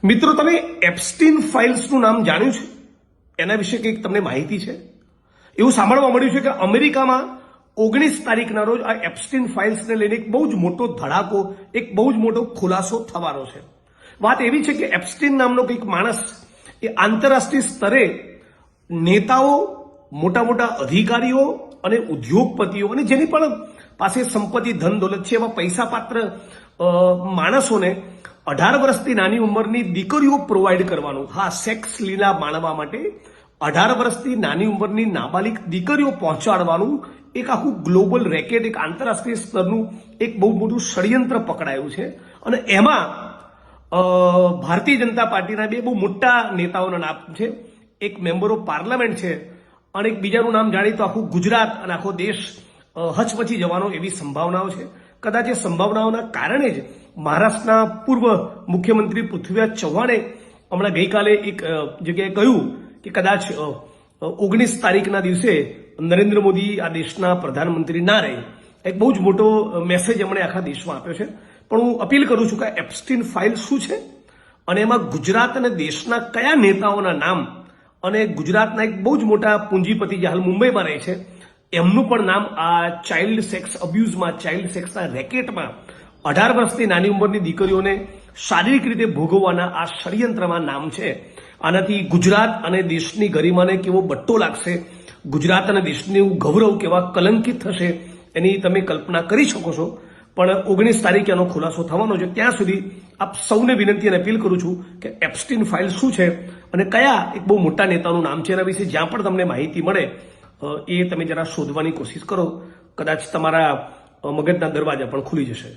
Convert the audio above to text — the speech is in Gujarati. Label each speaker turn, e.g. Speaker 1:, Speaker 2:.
Speaker 1: મિત્રો, તમે એપ્સ્ટીન ફાઇલ્સનું નામ જાણ્યું છે? એના વિશે કંઈક તમને માહિતી છે? એવું સાંભળવા મળ્યું છે કે અમેરિકામાં 19 તારીખના રોજ આ એપ્સ્ટીન ફાઇલ્સને લઈને એક બહુ જ મોટો ધડાકો, એક બહુ જ મોટો ખુલાસો થવાનો છે. વાત એવી છે કે એપ્સ્ટીન નામનો કંઈક માણસ એ આંતરરાષ્ટ્રીય સ્તરે નેતાઓ, મોટા મોટા અધિકારીઓ અને ઉદ્યોગપતિઓ અને જેની પણ પાસે સંપત્તિ, ધન દોલત છે એવા પૈસા પાત્ર માણસોને 18 વર્ષથી નાની ઉંમરની દીકરીઓ પ્રોવાઈડ કરવાનું, હા, સેક્સ લીલા માણવા માટે 18 વર્ષથી નાની ઉંમરની નાબાલિગ દીકરીઓ પહોંચાડવાનું એક આખું ગ્લોબલ રેકેટ, એક આંતરરાષ્ટ્રીય સ્તરનું એક બહુ મોટું ષડયંત્ર પકડાયું છે. અને એમાં ભારતીય જનતા પાર્ટીના બે બહુ મોટા નેતાઓના નામ છે. એક મેમ્બર ઓફ પાર્લામેન્ટ છે અને એક બીજાનું નામ જાણી તો આખું ગુજરાત અને આખો દેશ હચમચી જવાનો એવી સંભાવનાઓ છે. કદાચ એ સંભાવનાઓના કારણે જ મહારાષ્ટ્રના પૂર્વ મુખ્યમંત્રી પૃથ્વીરાજ ચૌહાણે હમણાં ગઈકાલે એક જગ્યાએ કહ્યું કે કદાચ 19 તારીખના દિવસે નરેન્દ્ર મોદી આ દેશના પ્રધાનમંત્રી ના રહે. એક બહુ જ મોટો મેસેજ એમણે આખા દેશમાં આપ્યો છે. પણ હું અપીલ કરું છું કે એપ્સ્ટીન ફાઇલ શું છે અને એમાં ગુજરાત અને દેશના કયા નેતાઓના નામ અને ગુજરાતના એક બહુ જ મોટા પૂંજીપતિ જે હાલ મુંબઈમાં રહે છે એમનું પણ નામ આ ચાઇલ્ડ સેક્સ અબ્યુઝમાં, ચાઇલ્ડ સેક્સના રેકેટમાં 18 વર્ષની નાની ઉંમરની દીકરીઓને શારીરિક રીતે ભોગવવાના આ ષડયંત્રમાં નામ છે. આનાથી ગુજરાત અને દેશની ગરિમાને કેવો બટ્ટો લાગશે, ગુજરાત અને દેશનું ગૌરવ કેવા કલંકિત થશે એની તમે કલ્પના કરી શકો છો. પણ 19 તારીખે એનો ખુલાસો થવાનો છે. ત્યાં સુધી આપ સૌને વિનંતી અને અપીલ કરું છું કે એપ્સ્ટીન ફાઇલ શું છે અને કયા એક બહુ મોટા નેતાનું નામ છે એના વિશે જ્યાં પણ તમને માહિતી મળે એ તમે જરા શોધવાની કોશિશ કરો. કદાચ તમારા મગજના દરવાજા પણ ખુલી જશે.